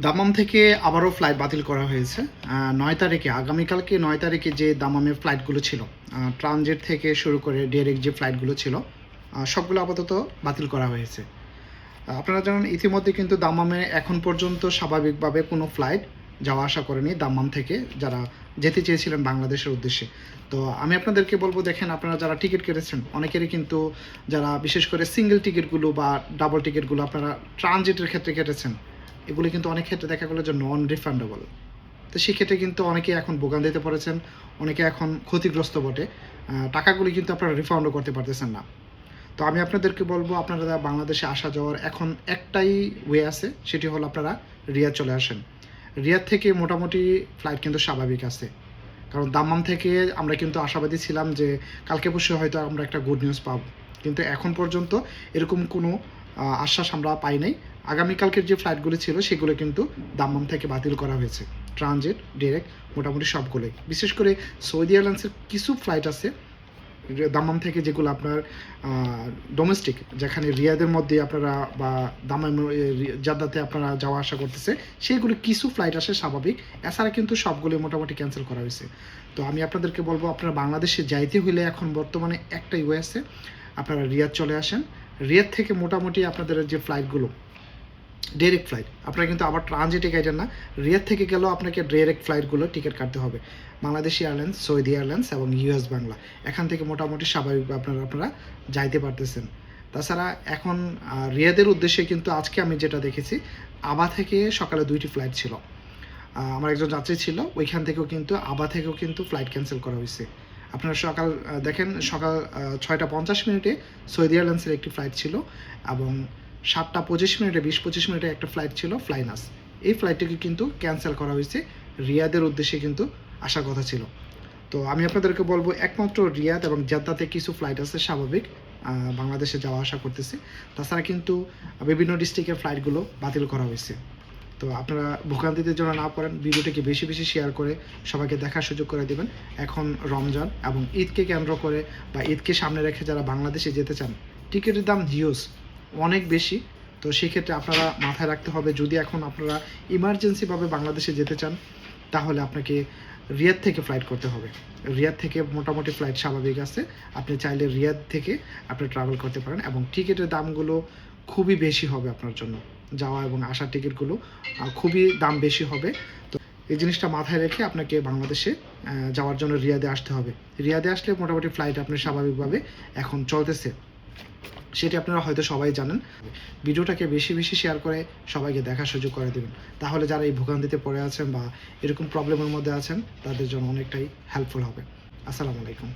দামাম থেকে আবারও ফ্লাইট বাতিল করা হয়েছে ৯ তারিখে, আগামীকালকে ৯ তারিখে যে দামামের ফ্লাইটগুলো ছিল, ট্রানজিট থেকে শুরু করে ডিরেক্ট যে ফ্লাইটগুলো ছিল, সবগুলো আপাতত বাতিল করা হয়েছে। আপনারা জানেন ইতিমধ্যে কিন্তু দামামে এখন পর্যন্ত স্বাভাবিকভাবে কোনো ফ্লাইট যাওয়া আসা করেনি দামাম থেকে, যারা যেতে চেয়েছিলেন বাংলাদেশের উদ্দেশ্যে। তো আমি আপনাদেরকে বলবো, দেখেন আপনারা যারা টিকিট কেটেছেন অনেকেরই কিন্তু, যারা বিশেষ করে সিঙ্গেল টিকিটগুলো বা ডাবল টিকিটগুলো আপনারা ট্রানজিটের ক্ষেত্রে কেটেছেন, এগুলো কিন্তু অনেক ক্ষেত্রে দেখা গেলো যে নন রিফান্ডেবল। তো সেক্ষেত্রে কিন্তু অনেকে এখন ভোগান্তিতে পড়েছেন, অনেকে এখন ক্ষতিগ্রস্ত বটে। টাকাগুলি কিন্তু আপনারা রিফান্ডও করতে পারতেছেন না। তো আমি আপনাদেরকে বলবো, আপনারা বাংলাদেশে আসা যাওয়ার এখন একটাই ওয়ে আছে, সেটি হলো আপনারা রিয়াদ চলে আসেন। রিয়াদ থেকে মোটামুটি ফ্লাইট কিন্তু স্বাভাবিক আছে, কারণ দাম্মাম থেকে আমরা কিন্তু আশাবাদী ছিলাম যে কালকে পরশু হয়তো আমরা একটা গুড নিউজ পাবো, কিন্তু এখন পর্যন্ত এরকম কোনো আশ্বাস আমরা পাই নাই। আগামীকালকের যে ফ্লাইটগুলো ছিল সেগুলো কিন্তু দাম্মাম থেকে বাতিল করা হয়েছে, ট্রানজিট ডিরেক্ট মোটামুটি সবগুলোই। বিশেষ করে সৌদি এয়ারলাইন্সের কিছু ফ্লাইট আছে দাম্মাম থেকে, যেগুলো আপনার ডোমেস্টিক, যেখানে রিয়াদের মধ্যে আপনারা বা দাম্মাম জাদ্দাতে আপনারা যাওয়া আসা করতেছে, সেইগুলো কিছু ফ্লাইট আসে স্বাভাবিক, এছাড়া কিন্তু সবগুলো মোটামুটি ক্যান্সেল করা হয়েছে। তো আমি আপনাদেরকে বলবো, আপনারা বাংলাদেশে যাইতে হইলে এখন বর্তমানে একটাই ওয়ে আছে, আপনারা রিয়াদ চলে আসেন। রিয়াদ থেকে মোটামুটি আপনাদের যে ফ্লাইটগুলো ডিরেক্ট ফ্লাইট, আপনারা কিন্তু আবার ট্রানজিটে গাইডেন না, রিয়াদ থেকে গেলেও আপনাকে ডিরেক্ট ফ্লাইটগুলো টিকিট কাটতে হবে। বাংলাদেশ এয়ারলাইন্স, সৌদি এয়ারলাইন্স এবং ইউএস বাংলা, এখান থেকে মোটামুটি স্বাভাবিকভাবে আপনারা যাইতে পারতেছেন। তাছাড়া এখন রিয়াদের উদ্দেশ্যে কিন্তু আজকে আমি যেটা দেখেছি, আবা থেকে সকালে 2টি ফ্লাইট ছিল। আমার একজন যাত্রী ছিল, ওইখান থেকেও কিন্তু আবা থেকেও কিন্তু ফ্লাইট ক্যান্সেল করা হয়েছে। আপনারা দেখেন সকাল 6টা 50 সৌদি এয়ারলাইন্সের একটি ফ্লাইট ছিল, এবং 7টা 25 20-25 একটা ফ্লাইট ছিল ফ্লাইনাস। এই ফ্লাইটটিকে কিন্তু ক্যান্সেল করা হয়েছে, রিয়াদের উদ্দেশ্যে কিন্তু আসার কথা ছিল। তো আমি আপনাদেরকে বলবো, একমাত্র রিয়াদ এবং জেদ্দাতে কিছু ফ্লাইট আছে স্বাভাবিক, বাংলাদেশে যাওয়া আসা করতেছে। তাছাড়া কিন্তু বিভিন্ন ডিস্ট্রিক্টের ফ্লাইটগুলো বাতিল করা হয়েছে। তো আপনারা ভোগান্তিতে যেন না পড়েন, ভিডিওটিকে বেশি বেশি শেয়ার করে সবাইকে দেখার সুযোগ করে দেবেন। এখন রমজান এবং ঈদকে কেন্দ্র করে বা ঈদকে সামনে রেখে যারা বাংলাদেশে যেতে চান, টিকিটের দাম হিউজ, অনেক বেশি। তো সেক্ষেত্রে আপনারা মাথায় রাখতে হবে, যদি এখন আপনারা ইমার্জেন্সিভাবে বাংলাদেশে যেতে চান, তাহলে আপনাকে রিয়াদ থেকে ফ্লাইট করতে হবে। রিয়াদ থেকে মোটামুটি ফ্লাইট স্বাভাবিক আছে, আপনি চাইলে রিয়াদ থেকে আপনি ট্রাভেল করতে পারেন, এবং টিকিটের দামগুলো খুবই বেশি হবে আপনার জন্য। যাওয়া এবং আসার টিকিটগুলো খুবই দাম বেশি হবে। তো এই জিনিসটা মাথায় রেখে আপনাকে বাংলাদেশে যাওয়ার জন্য রিয়াদে আসতে হবে। রিয়াদে আসলে মোটামুটি ফ্লাইট আপনার স্বাভাবিকভাবে এখন চলতেছে, সেটি আপনারা হয়তো সবাই জানেন। ভিডিওটাকে বেশি বেশি শেয়ার করে সবাইকে দেখার সুযোগ করে দেবেন, তাহলে যারা এই ভোগান্তিতে পড়ে আছেন বা এরকম প্রবলেমের মধ্যে আছেন, তাদের জন্য অনেকটাই হেল্পফুল হবে। আসসালামু আলাইকুম।